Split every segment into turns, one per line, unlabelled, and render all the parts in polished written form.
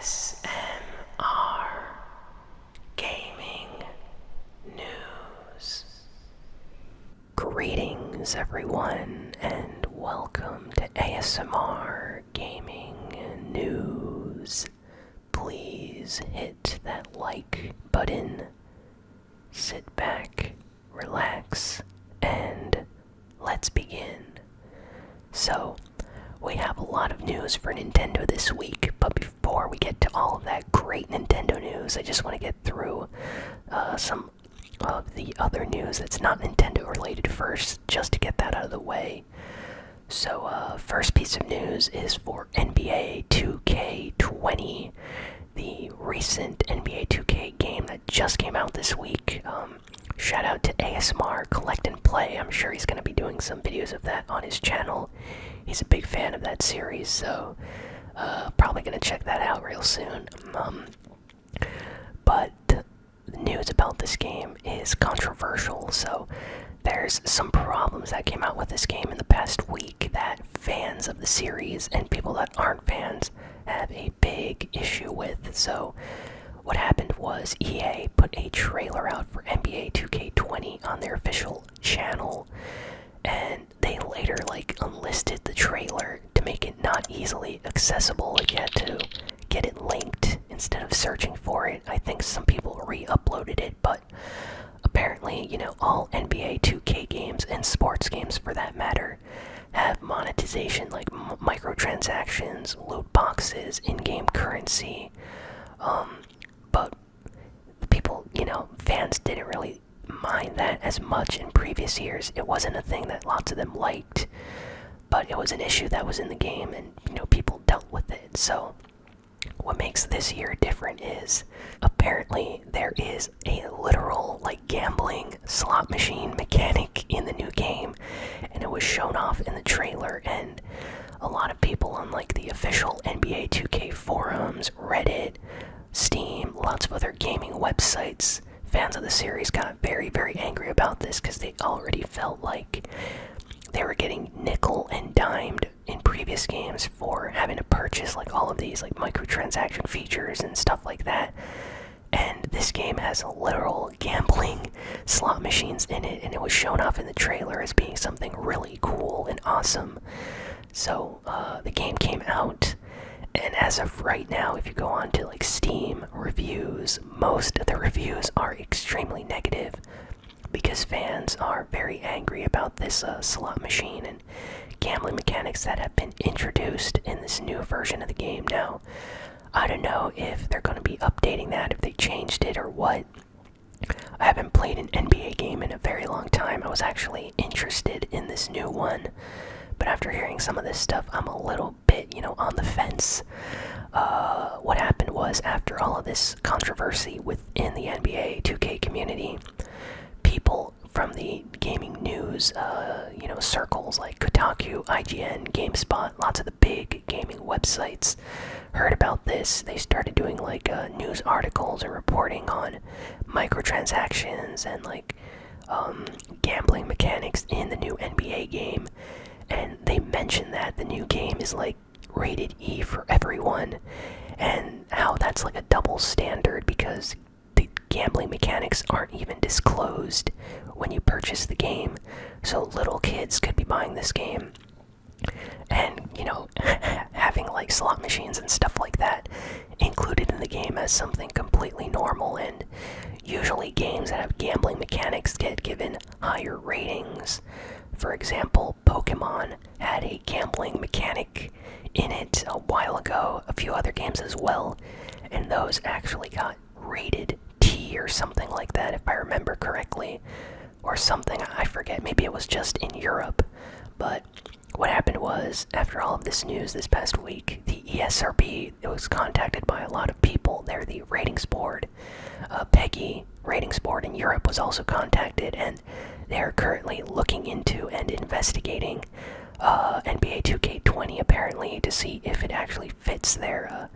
ASMR Gaming News. Greetings, everyone, and welcome to ASMR Gaming News. Please hit that like button, sit back, relax, and let's begin. So, we have a lot of news for Nintendo this week, but before we get to all of that great Nintendo news, I just want to get through some of the other news that's not Nintendo related first, just to get that out of the way. So, first piece of news is for NBA 2K20, the recent NBA 2K game that just came out this week. Shout out to ASMR Collect and Play. I'm sure he's going to be doing some videos of that on his channel. He's a big fan of that series, so probably going to check that out real soon. But the news about this game is controversial, so there's some problems that came out with this game in the past week that fans of the series and people that aren't fans have a big issue with. So what happened was EA put a trailer out for NBA 2K20 on their official channel, and they later unlisted the trailer to make it not easily accessible. You had to get it linked instead of searching for it. I think some people re-uploaded it, but apparently, all NBA 2K games and sports games for that matter have monetization like microtransactions, loot boxes, in-game currency. But people, fans didn't really mind that as much in previous years. It wasn't a thing that lots of them liked, but it was an issue that was in the game, and people dealt with it. So what makes this year different is apparently there is a literal gambling slot machine mechanic in the new game, and it was shown off in the trailer. And a lot of people on the official NBA 2K forums, Reddit, Steam, lots of other gaming websites, fans of the series got very, very angry about this because they already felt like they were getting nickel and dimed in previous games for having to purchase all of these microtransaction features and stuff like that. And this game has literal gambling slot machines in it, and it was shown off in the trailer as being something really cool and awesome. So the game came out, and as of right now, if you go on to Steam reviews, most of the reviews are extremely negative because fans are very angry about this slot machine and gambling mechanics that have been introduced in this new version of the game. Now, I don't know if they're going to be updating that, if they changed it or what. I haven't played an NBA game in a very long time. I was actually interested in this new one, but after hearing some of this stuff, I'm a little bit, on the fence. What happened was, after all of this controversy within the NBA 2K community, people from the gaming news, circles like Kotaku, IGN, GameSpot, lots of the big gaming websites heard about this. They started doing news articles and reporting on microtransactions and gambling mechanics in the new NBA game. And they mentioned that the new game is rated E for everyone, and how that's a double standard because the gambling mechanics aren't even disclosed when you purchase the game. So little kids could be buying this game and, having slot machines and stuff like that included in the game as something completely normal. And usually games that have gambling mechanics get given higher ratings. For example, Pokemon had a gambling mechanic in it a while ago, a few other games as well, and those actually got rated T or something like that, if I remember correctly, or something, I forget, maybe it was just in Europe. But what happened was, after all of this news this past week, the ESRB was contacted by a lot of people. They're the ratings board. PEGI ratings board in Europe was also contacted, and they are currently looking into and investigating NBA 2K20 apparently to see if it actually fits their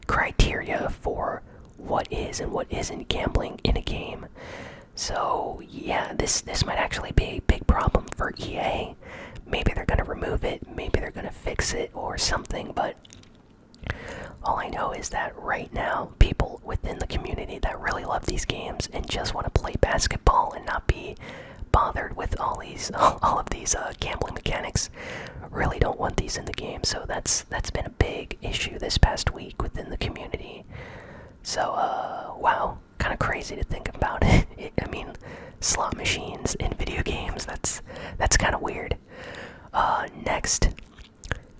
criteria for what is and what isn't gambling in a game. So yeah, this might actually be a big problem for EA. Maybe they're going to remove it, maybe they're going to fix it or something, but All I know is that right now, people within the community that really love these games and just want to play basketball and not be bothered with all of these gambling mechanics really don't want these in the game. So that's been a big issue this past week within the community. So wow, kind of crazy to think about it. I mean, slot machines in video games, that's kind of weird. Next,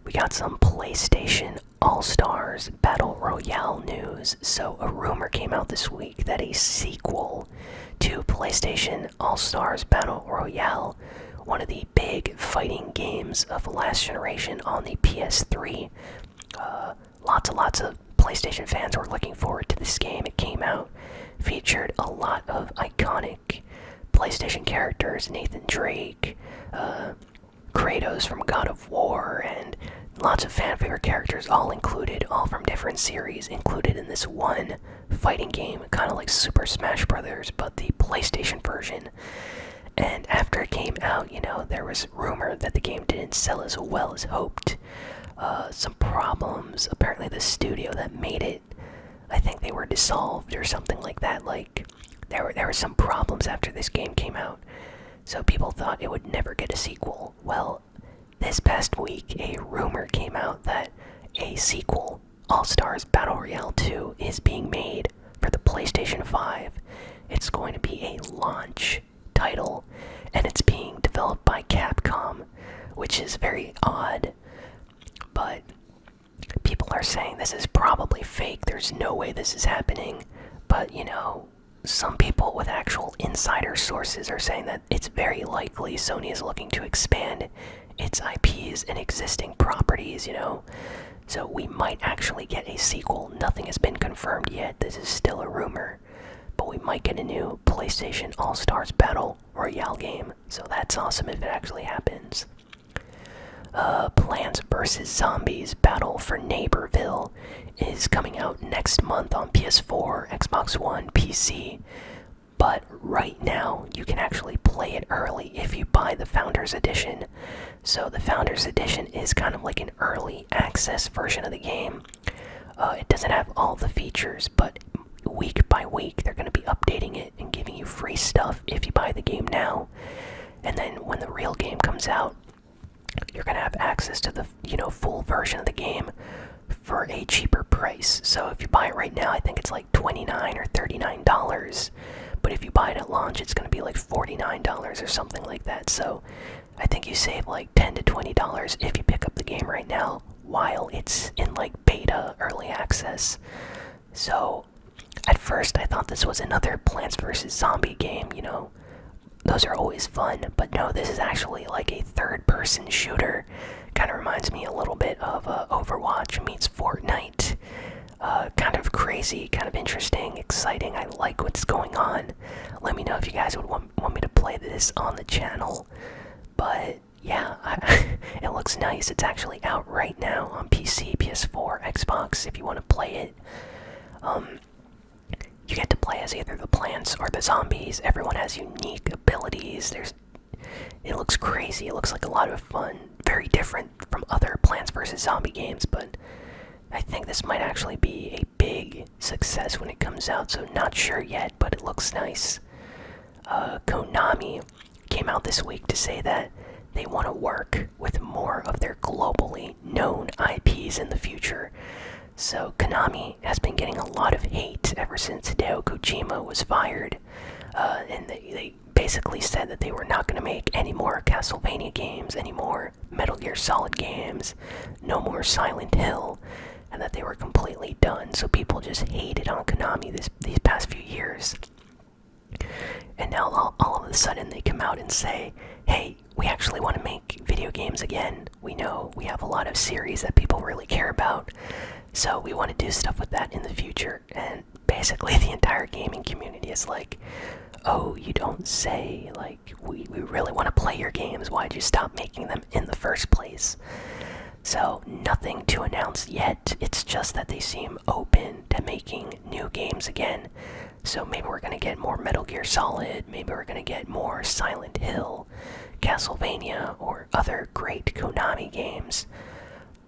we got some PlayStation All-Stars Battle Royale news. So a rumor came out this week that a sequel to PlayStation All-Stars Battle Royale, one of the big fighting games of the last generation on the PS3, lots of PlayStation fans were looking forward to this game. It came out, featured a lot of iconic PlayStation characters, Nathan Drake, Kratos from God of War, and lots of fan favorite characters all included, all from different series, included in this one fighting game, kind of like Super Smash Bros., but the PlayStation version. And after it came out, there was rumor that the game didn't sell as well as hoped. Some problems. Apparently the studio that made it, I think they were dissolved or something like that. Like, there were some problems after this game came out. So people thought it would never get a sequel. Well, this past week, a rumor came out that a sequel, All-Stars Battle Royale 2, is being made for the PlayStation 5. It's going to be a launch title, and it's being developed by Capcom, which is very odd. But people are saying this is probably fake. There's no way this is happening. But, some people with actual insider sources are saying that it's very likely Sony is looking to expand its IPs and existing properties, So we might actually get a sequel. Nothing has been confirmed yet. This is still a rumor. But we might get a new PlayStation All-Stars Battle Royale game. So that's awesome if it actually happens. Plants vs. Zombies Battle for Neighborville is coming out next month on PS4, Xbox One, PC. But right now, you can actually play it early if you buy the Founders Edition. So the Founders Edition is kind of like an early access version of the game. It doesn't have all the features, but week by week, they're going to be updating it and giving you free stuff if you buy the game now. And then when the real game comes out, you're going to have access to the, full version of the game for a cheaper price. So if you buy it right now, I think it's like $29 or $39. But if you buy it at launch, it's going to be like $49 or something like that. So I think you save like $10 to $20 if you pick up the game right now while it's in like beta early access. So at first I thought this was another Plants vs. Zombie game, Those are always fun, but no, this is actually like a third-person shooter. Kind of reminds me a little bit of Overwatch meets Fortnite. Kind of crazy, kind of interesting, exciting. I like what's going on. Let me know if you guys would want me to play this on the channel. But yeah, it looks nice. It's actually out right now on PC, PS4, Xbox if you want to play it. You get to play as either the plants or the zombies. Everyone has unique abilities. It looks crazy. It looks like a lot of fun. Very different from other Plants vs. Zombie games, but I think this might actually be a big success when it comes out, so not sure yet, but it looks nice. Konami came out this week to say that they want to work with more of their globally known IPs in the future. So Konami has been getting a lot of hate ever since Hideo Kojima was fired, and they basically said that they were not going to make any more Castlevania games, any more Metal Gear Solid games, no more Silent Hill, and that they were completely done. So people just hated on Konami these past few years. And now all of a sudden they come out and say, hey, we actually want to make video games again. We know we have a lot of series that people really care about, so we want to do stuff with that in the future. And basically the entire gaming community is like, oh, you don't say, like, we really want to play your games, why'd you stop making them in the first place? So nothing to announce yet, it's just that they seem open to making new games again. So maybe we're going to get more Metal Gear Solid, maybe we're going to get more Silent Hill, Castlevania, or other great Konami games.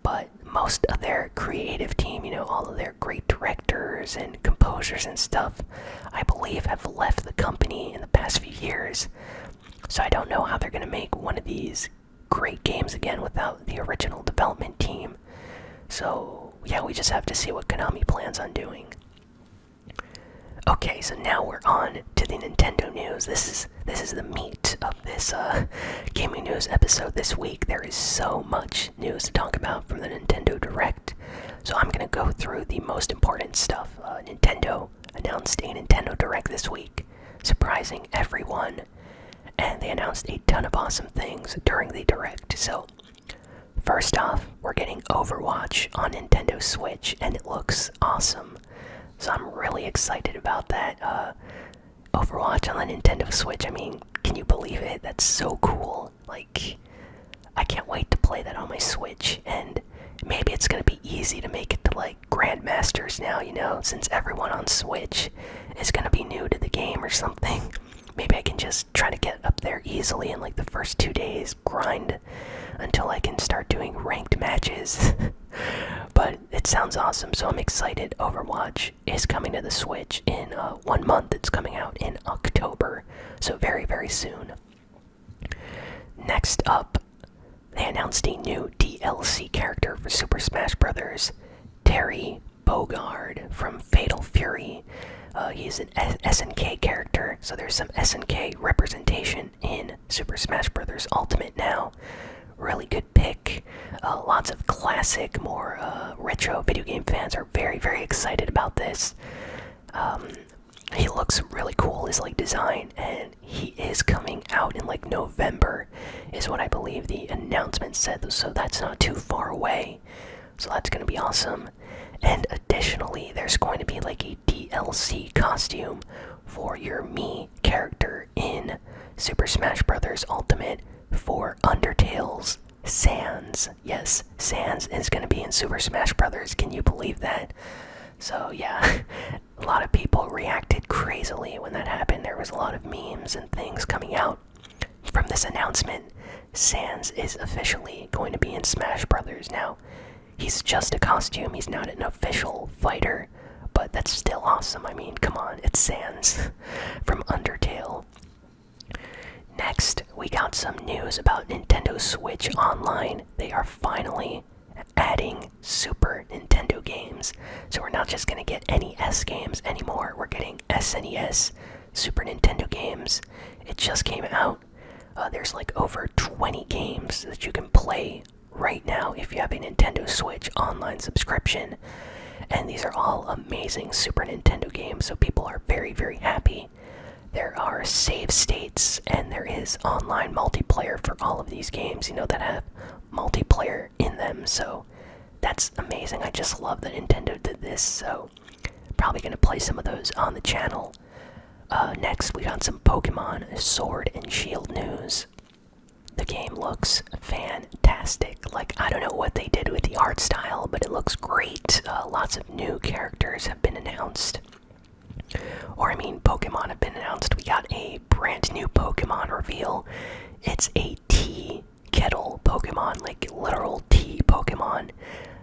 but most of their creative team, all of their great directors and composers and stuff, I believe have left the company in the past few years. So I don't know how they're going to make one of these great games again without the original development team. So yeah, we just have to see what Konami plans on doing. Okay, so now we're on to the Nintendo news. This is the meat of this gaming news episode this week. There is so much news to talk about from the Nintendo Direct, so I'm gonna go through the most important stuff. Nintendo announced a Nintendo Direct this week, surprising everyone, and they announced a ton of awesome things during the Direct. So first off, we're getting Overwatch on Nintendo Switch, and it looks awesome. So I'm really excited about that. Overwatch on the Nintendo Switch, I mean, can you believe it? That's so cool. Like, I can't wait to play that on my Switch, and maybe it's gonna be easy to make it to, like, Grandmasters now, since everyone on Switch is gonna be new to the game or something. Maybe I can just try to get up there easily in, like, the first 2 days, grind until I can start doing ranked matches. But it sounds awesome, so I'm excited. Overwatch is coming to the Switch in 1 month. It's coming out in October, so very, very soon. Next up, they announced a new DLC character for Super Smash Bros. Terry Bogard from Fatal Fury. He's an SNK character, so there's some SNK representation in Super Smash Bros. Ultimate now. Really good pick. Lots of classic, more retro video game fans are very, very excited about this. He looks really cool, his design, and he is coming out in November, is what I believe the announcement said. So that's not too far away. So that's gonna be awesome. And additionally, there's going to be a DLC costume for your Mii character in Super Smash Bros. Ultimate for Undertale's Sans. Yes, Sans is going to be in Super Smash Bros. Can you believe that? So yeah, a lot of people reacted crazily when that happened. There was a lot of memes and things coming out from this announcement. Sans is officially going to be in Smash Bros. Now. He's just a costume, he's not an official fighter, but that's still awesome. I mean, come on, it's Sans from Undertale. Next, we got some news about Nintendo Switch Online. They are finally adding Super Nintendo games. So we're not just going to get NES games anymore, we're getting SNES Super Nintendo games. It just came out. There's over 20 games that you can play right now if you have a Nintendo Switch Online subscription. And these are all amazing Super Nintendo games, so people are very, very happy. There are save states, and there is online multiplayer for all of these games, that have multiplayer in them, so that's amazing. I just love that Nintendo did this, so probably going to play some of those on the channel. Next, we got some Pokemon Sword and Shield news. The game looks fantastic. I don't know what they did with the art style, but it looks great. Lots of new characters have been announced. Pokemon have been announced. We got a brand new Pokemon reveal. It's a tea kettle Pokemon, literal tea Pokemon,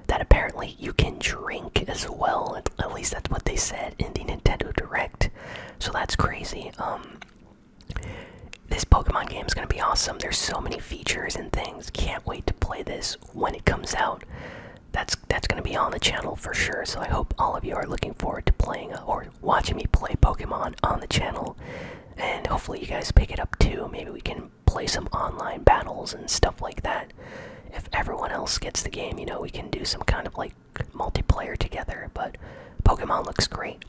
that apparently you can drink as well. At least that's what they said in the Nintendo Direct. So that's crazy. This Pokemon game is going to be awesome. There's so many features and things. Can't wait to play this when it comes out. That's going to be on the channel for sure, so I hope all of you are looking forward to playing or watching me play Pokemon on the channel. And hopefully you guys pick it up too. Maybe we can play some online battles and stuff like that. If everyone else gets the game, we can do some kind of multiplayer together. But Pokemon looks great.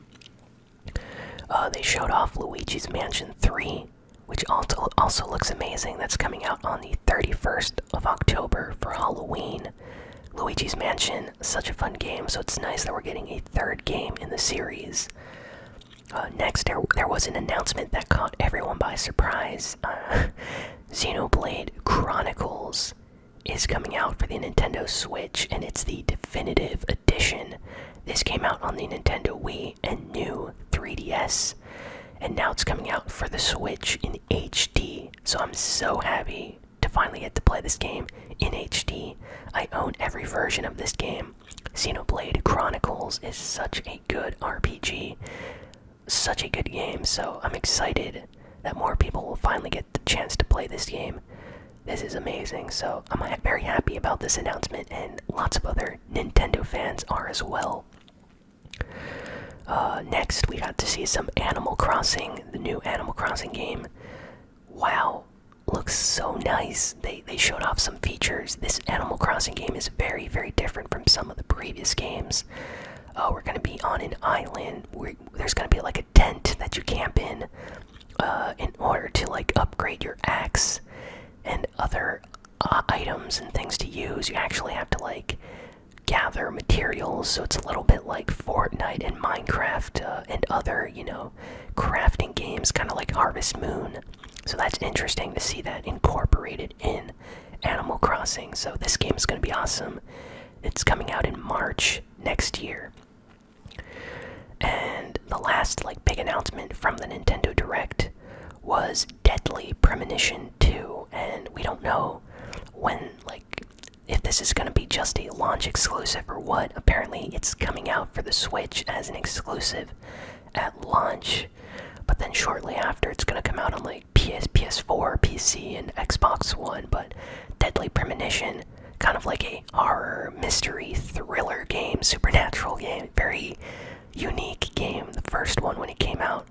They showed off Luigi's Mansion 3, which also looks amazing. That's coming out on the 31st of October for Halloween. Luigi's Mansion, such a fun game, so it's nice that we're getting a third game in the series. Next, there was an announcement that caught everyone by surprise. Xenoblade Chronicles is coming out for the Nintendo Switch, and it's the definitive edition. This came out on the Nintendo Wii and new 3DS, and now it's coming out for the Switch in HD, so I'm so happy to finally get to play this game in HD. I own every version of this game. Xenoblade Chronicles is such a good RPG, such a good game, so I'm excited that more people will finally get the chance to play this game. This is amazing, so I'm very happy about this announcement, and lots of other Nintendo fans are as well. Next, we got to see some Animal Crossing, the new Animal Crossing game. Wow, looks so nice. They showed off some features. This Animal Crossing game is very, very different from some of the previous games. We're going to be on an island. There's going to be like a tent that you camp in order to like upgrade your axe and other items and things to use. You actually have to like gather materials, so it's a little bit like Fortnite and Minecraft and other, crafting games, kind of like Harvest Moon. So that's interesting to see that incorporated in Animal Crossing. So this game is going to be awesome. It's coming out in March next year. And the last big announcement from the Nintendo Direct was Deadly Premonition 2, and we don't know when, if this is going to be just a launch exclusive or what. Apparently it's coming out for the Switch as an exclusive at launch, but then shortly after it's going to come out on PS4, PC, and Xbox One. But Deadly Premonition, kind of like a horror, mystery, thriller game, supernatural game, very unique game. The first one when it came out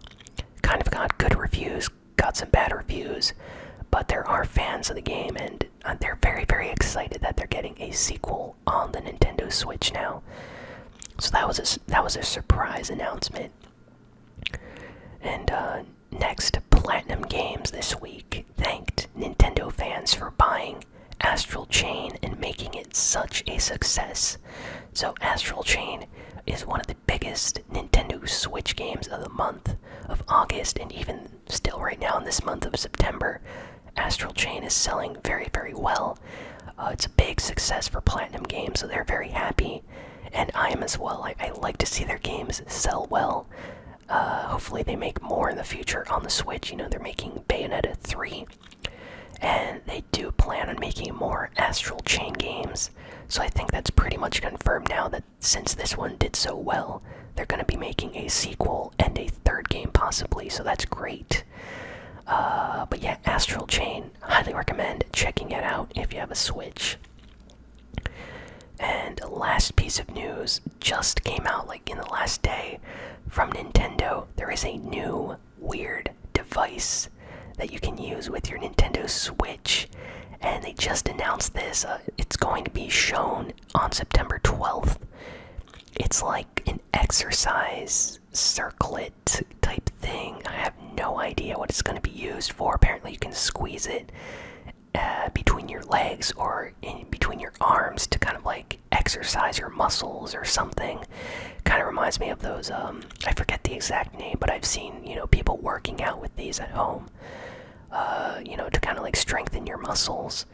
kind of got good reviews, got some bad reviews, but there are fans of the game, and they're very, very excited that they're getting a sequel on the Nintendo Switch now. So that was a surprise announcement. And next, Platinum Games this week thanked Nintendo fans for buying Astral Chain and making it such a success. So Astral Chain is one of the biggest Nintendo Switch games of the month of August, and even still right now in this month of September, Astral Chain is selling very, very well. It's a big success for Platinum Games, so they're very happy, and I am as well. I like to see their games sell well. Hopefully they make more in the future on the Switch. They're making Bayonetta 3, and they do plan on making more Astral Chain games. So I think that's pretty much confirmed now, that since this one did so well, they're going to be making a sequel and a third game possibly, so that's great. But yeah, Astral Chain, highly recommend checking it out if you have a Switch. And last piece of news just came out in the last day from Nintendo. There is a new weird device that you can use with your Nintendo Switch, and they just announced this. It's going to be shown on September 12th. It's like an exercise circlet type thing. I have no idea what it's going to be used for. Apparently you can squeeze it between your legs or in between your arms to kind of exercise your muscles or something. Kind of reminds me of those, I forget the exact name, but I've seen, people working out with these at home, to kind of strengthen your muscles.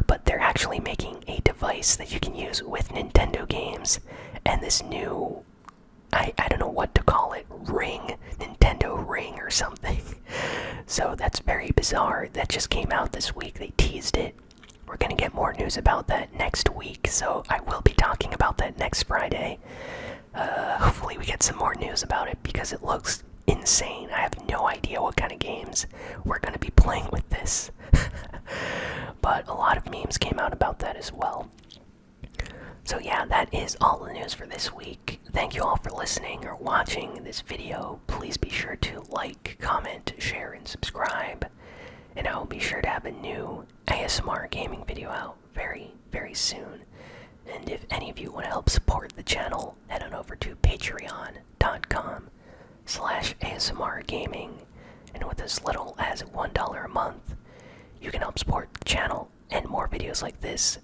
But they're actually making a device that you can use with Nintendo games, and this new, I don't know what to call it, Nintendo Ring or something. So that's very bizarre. That just came out this week. They teased it. We're gonna get more news about that next week, so I will be talking about that next Friday. Hopefully we get some more news about it, because it looks insane. I have no idea what kind of games we're gonna be playing with this. But a lot of memes came out about that as well. So yeah, that is all the news for this week. Thank you all for listening or watching this video. Please be sure to like, comment, share, and subscribe. And I will be sure to have a new ASMR gaming video out very, very soon. And if any of you want to help support the channel, head on over to patreon.com/ASMRGaming. And with as little as $1 a month, you can help support the channel, and more videos like this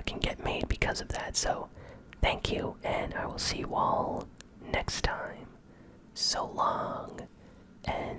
can get made because of that. So thank you, and I will see you all next time. So long, and